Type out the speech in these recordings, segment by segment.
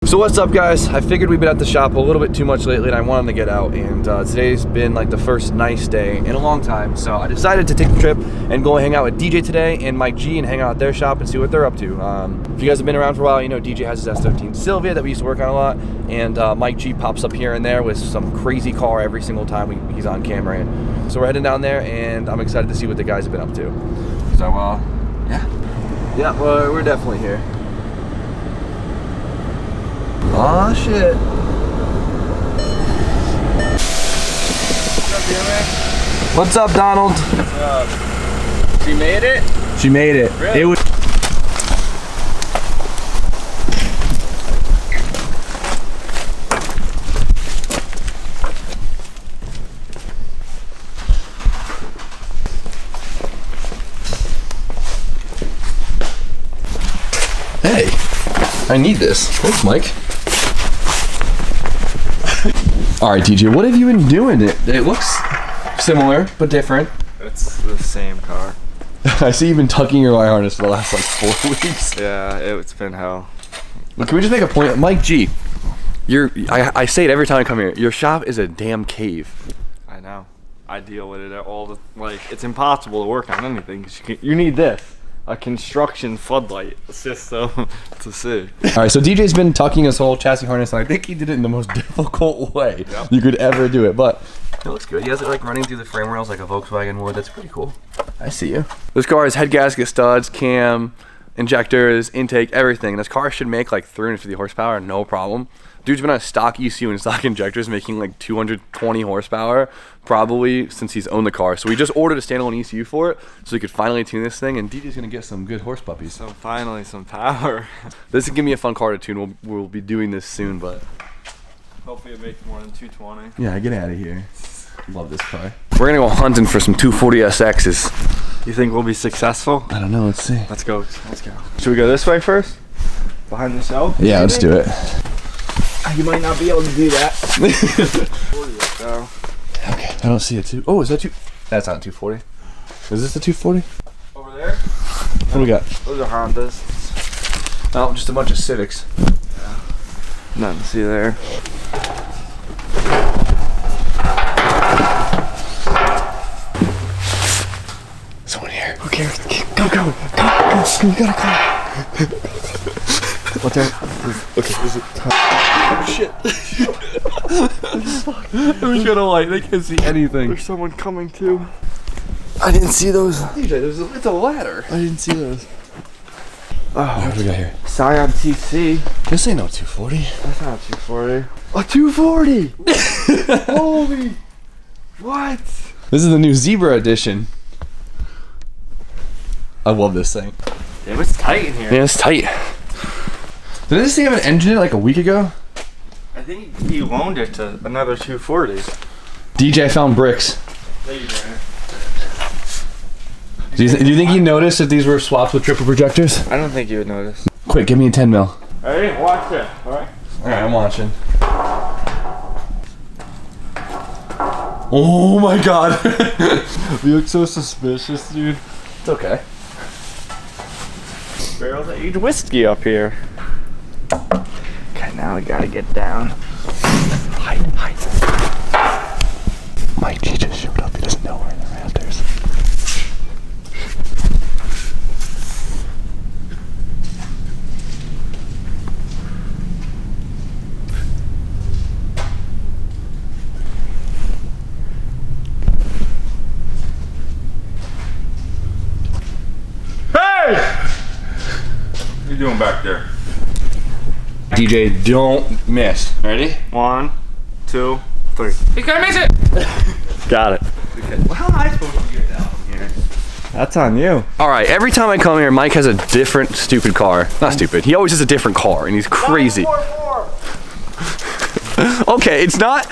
So what's up, guys? I figured we've been at the shop a little bit too much lately and I wanted to get out, and today's been like the first nice day in a long time, so I decided to take the trip and go hang out with DJ today and Mike G and hang out at their shop and see what they're up to. If you guys have been around for a while, you know DJ has his S13 Sylvia that we used to work on a lot, and Mike G pops up here and there with some crazy car every single time he's on camera. And so we're heading down there and I'm excited to see what the guys have been up to. So yeah, well, we're definitely here. Aw, shit. What's up, Donald? What's up? She made it? She made it. Really? It was. Hey, I need this. Thanks, Mike. All right, DJ, what have you been doing? It looks similar, but different. It's the same car. I see you've been tucking your wire harness for the last like 4 weeks. Yeah, it's been hell. Well, can we just make a point? Mike G, I say it every time I come here. Your shop is a damn cave. I know. I deal with it all the, like, it's impossible to work on anything. 'Cause you need this. A construction floodlight system to see. All right, so DJ's been tucking his whole chassis harness, and I think he did it in the most difficult way you could ever do it, but it looks good. He has it like running through the frame rails like a Volkswagen would. That's pretty cool. I see you. This car has head gasket, studs, cam, injectors, intake, everything. This car should make like 350 horsepower, no problem. Dude's been on stock ECU and stock injectors making like 220 horsepower probably since he's owned the car. So we just ordered a standalone ECU for it so we could finally tune this thing, and DJ's gonna get some good horse puppies. So finally some power. This is gonna be a fun car to tune. We'll be doing this soon, but Hopefully it makes more than 220. yeah, get out of here. Love this car. We're gonna go hunting for some 240 SXs. You think we'll be successful? I don't know, let's see. Let's go. Let's go. Should we go this way first? Behind the shelf? Yeah, maybe? let's do it. You might not be able to do that. So. Okay, I don't see a two. Oh, is that two? That's not a 240. Is this a 240? Over there? What do we got? Those are Hondas. Oh, just a bunch of Civics. Yeah. Nothing to see there. Someone here. Who cares? Go, we gotta go. What's that? Okay, is it? Oh, shit. We got a light, they can't see anything. There's someone coming too. I didn't see those. DJ, it's a ladder. I didn't see those. Oh, what do we got here? Scion TC. This ain't no 240. That's not a 240. A 240! Holy! What? This is the new Zebra edition. I love this thing. It was tight in here. Yeah, it's tight. Did this thing have an engine in it like a week ago? I think he loaned it to another 240. DJ found bricks. There you go. Do you think he noticed if these were swapped with triple projectors? I don't think you would notice. Quick, give me a 10 mil. Alright, watch it. Alright. Alright, I'm watching. Oh my god. You look so suspicious, dude. It's okay. Barrels of aged whiskey up here. Okay, now we gotta get down. Hide. Mike G just showed up. He doesn't know we're in the rafters. Hey! What are you doing back there? DJ, don't miss. Ready? 1, 2, 3. He's gonna miss it! Got it. Okay. Well, how am I supposed to get down from here? That's on you. Alright, every time I come here, Mike has a different stupid car. Not stupid. He always has a different car, and he's crazy. Okay, it's not...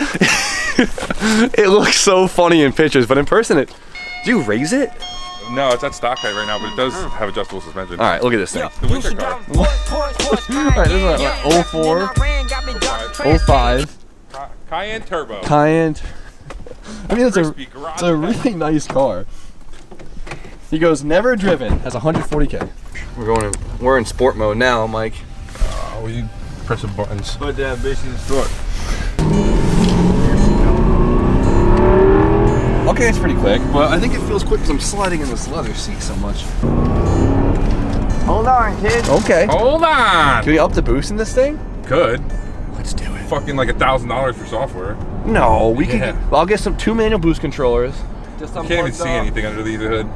It looks so funny in pictures, but in person, do you raise it? No, it's at stock height right now, but it does have adjustable suspension. Alright, look at this thing. The winter car. Alright, this is like 04, 05, Cayenne Turbo. Cayenne. I mean, it's Crispy garage. a really nice car. He goes, never driven, has 140K. We're in sport mode now, Mike. pressing buttons. Put that bitch in the store. Okay, it's pretty quick, but I think it feels quick because I'm sliding in this leather seat so much. Hold on, kid. Okay. Hold on! Can we up the boost in this thing? Good. Let's do it. Fucking like $1,000 for software. No, we Yeah. can. I'll get 2 manual boost controllers. Just Can't even see anything under the hood.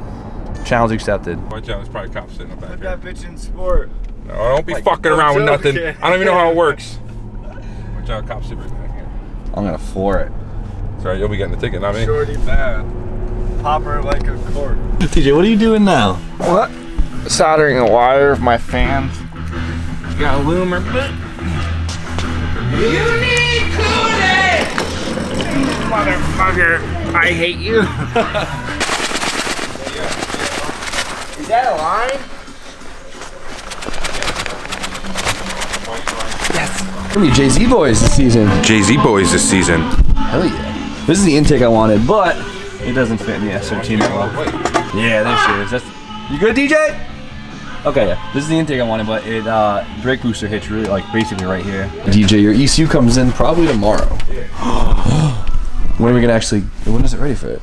Challenge accepted. Watch out, there's probably cops sitting up back Put there. that bitch in sport. No, don't be Like, fucking no around with joke, nothing. yeah. I don't even know how it works. Watch out, cops sitting right back here. I'm gonna floor it. Sorry, you'll be getting the ticket, not me. Shorty bad. Pop her like a cork. TJ, what are you doing now? What? Soldering a wire of my fans. Got a loomer. You need Kool-Aid! Motherfucker, I hate you. Is that a line? What are you, Jay-Z boys this season? Jay-Z boys this season. Hell yeah. This is the intake I wanted, but it doesn't fit in the S13 as well. Yeah, there she is. You good, DJ? Okay, yeah. This is the intake I wanted, but it brake booster hits really like basically right here. DJ, your ECU comes in probably tomorrow. When are we gonna actually? When is it ready for it?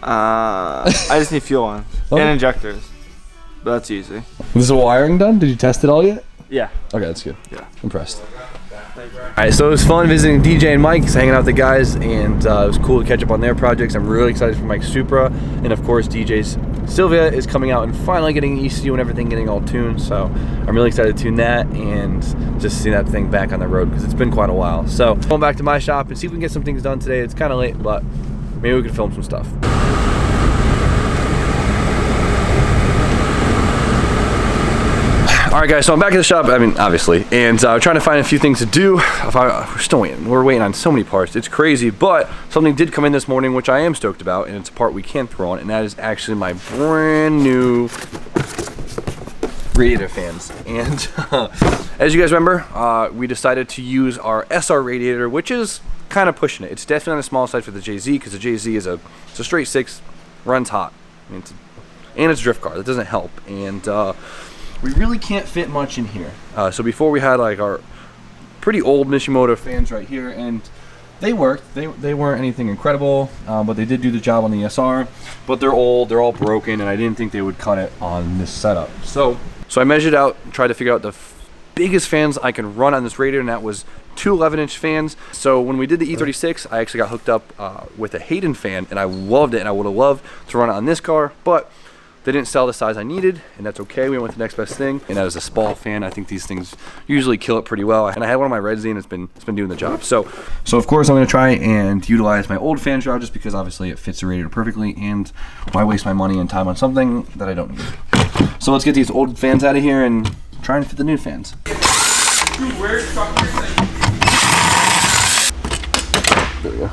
I just need fuel on and injectors. But that's easy. Is the wiring done? Did you test it all yet? Yeah. Okay, that's good. Yeah. Impressed. Alright, so it was fun visiting DJ and Mike, hanging out with the guys, and it was cool to catch up on their projects. I'm really excited for Mike's Supra, and of course DJ's Sylvia is coming out and finally getting ECU and everything getting all tuned, so I'm really excited to tune that and just see that thing back on the road because it's been quite a while. So going back to my shop and see if we can get some things done today. It's kind of late, but maybe we can film some stuff. Alright guys, so I'm back at the shop, I mean, obviously, and trying to find a few things to do. We're still waiting. We're waiting on so many parts. It's crazy, but something did come in this morning, which I am stoked about, and it's a part we can throw on, and that is actually my brand new radiator fans. And as you guys remember, we decided to use our SR radiator, which is kind of pushing it. It's definitely on the small side for the JZ, because the JZ is a straight 6, runs hot. I mean, and it's a drift car. That doesn't help. And we really can't fit much in here. So before we had like our pretty old Mishimoto fans right here, and they worked. They weren't anything incredible, but they did do the job on the SR. But they're old, they're all broken, and I didn't think they would cut it on this setup. So I measured out, tried to figure out the biggest fans I can run on this radiator, and that was 2 11-inch fans. So when we did the E36, I actually got hooked up with a Hayden fan, and I loved it, and I would have loved to run it on this car, but they didn't sell the size I needed, and that's okay. We went with the next best thing, and that was a Spall fan. I think these things usually kill it pretty well. And I had one of my Red Z, and it's been doing the job. So of course I'm gonna try and utilize my old fan shroud just because obviously it fits the radiator perfectly, and why waste my money and time on something that I don't need? So let's get these old fans out of here and try and fit the new fans. There we go.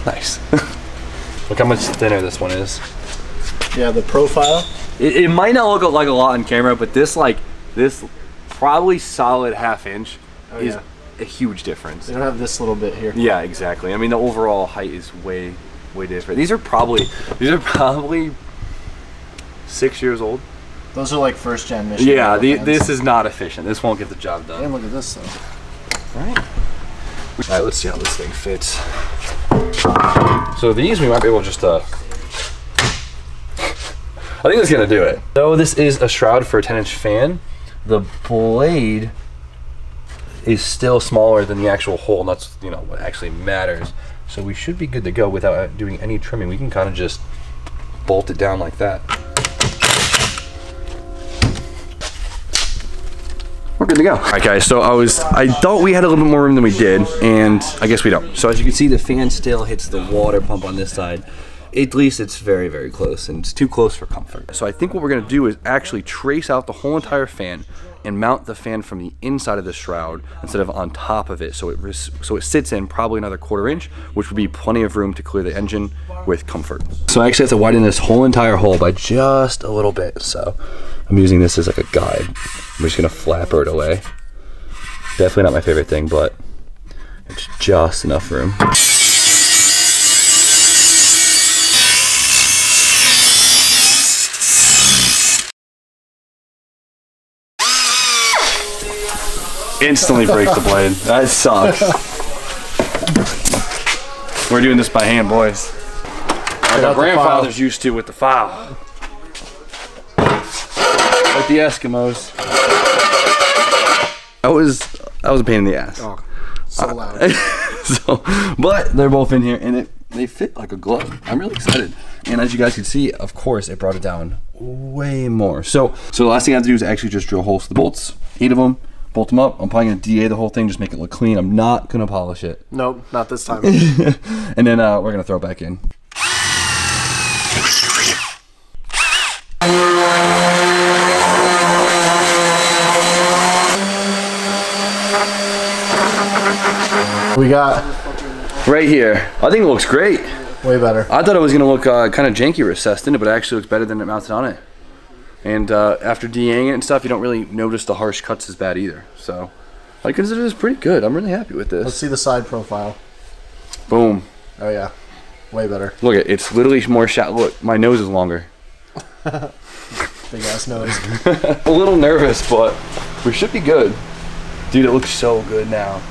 Nice. Look how much thinner this one is. Yeah, the profile. It might not look like a lot on camera, but this probably solid 1/2 inch is a huge difference. They don't have this little bit here. Yeah, exactly. I mean, the overall height is way different. These are probably 6 years old. Those are like first gen Michigan. Yeah, this is not efficient. This won't get the job done. And look at this though. All right, let's see how this thing fits. So these we might be able to just I think that's gonna do it. So this is a shroud for a 10-inch fan. The blade is still smaller than the actual hole, and that's what actually matters. So we should be good to go without doing any trimming. We can kind of just bolt it down like that. We're good to go. All right, guys, so I thought we had a little bit more room than we did, and I guess we don't. So as you can see, the fan still hits the water pump on this side. At least it's very, very close, and it's too close for comfort. So I think what we're gonna do is actually trace out the whole entire fan and mount the fan from the inside of the shroud instead of on top of it, so it sits in probably another 1/4 inch, which would be plenty of room to clear the engine with comfort. So I actually have to widen this whole entire hole by just a little bit, so I'm using this as like a guide. I'm just gonna flapper it away. Definitely not my favorite thing, but it's just enough room. Instantly breaks the blade. That sucks. We're doing this by hand, boys. Like our grandfathers used to with the file. Like the Eskimos. That was a pain in the ass. Oh, so loud. But they're both in here and they fit like a glove. I'm really excited. And as you guys can see, of course, it brought it down way more. So the last thing I have to do is actually just drill holes to the bolts. 8 of them, bolt them up. I'm probably gonna DA the whole thing, just make it look clean. I'm not gonna polish it. Nope, not this time. And then we're gonna throw it back in. We got Right here. I think it looks great. way better. I thought it was gonna look kind of janky recessed, didn't it? But it actually looks better than it mounted on it. And after DAing it and stuff, you don't really notice the harsh cuts as bad either. So I consider this pretty good. I'm really happy with this. Let's see the side profile. Boom. Oh yeah, way better. Look, it's literally more shallow. Look, my nose is longer. Big ass nose. A little nervous, but we should be good. Dude, it looks so good now.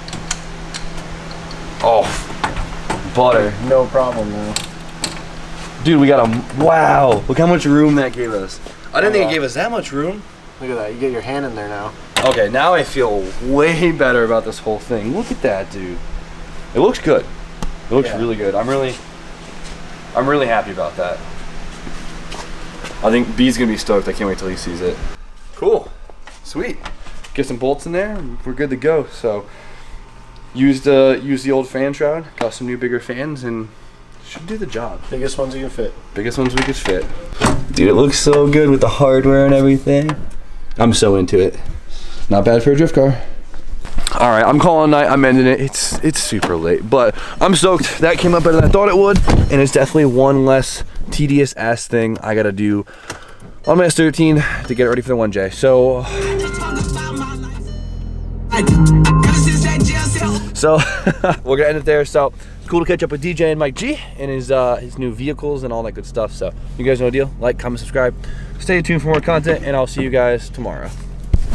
Oh, butter. No problem now. Dude, we got a, wow, look how much room that gave us. I didn't think it gave us that much room. Look at that. You get your hand in there now. Okay, now I feel way better about this whole thing. Look at that, dude. It looks good. It looks really good. I'm really happy about that. I think B's gonna be stoked. I can't wait till he sees it. Cool, sweet. Get some bolts in there, we're good to go. So, use the old fan shroud. Got some new bigger fans, and should do the job. Biggest ones you can fit. Biggest ones we could fit. Dude, it looks so good with the hardware and everything. I'm so into it. Not bad for a drift car. All right, I'm calling night. I'm ending it. It's super late, but I'm stoked. That came up better than I thought it would, and it's definitely one less tedious ass thing I gotta do on my S13 to get ready for the 1J. So we're gonna end it there. So it's cool to catch up with DJ and Mike G and his new vehicles and all that good stuff. So you guys know the deal. Like, comment, subscribe. Stay tuned for more content, and I'll see you guys tomorrow.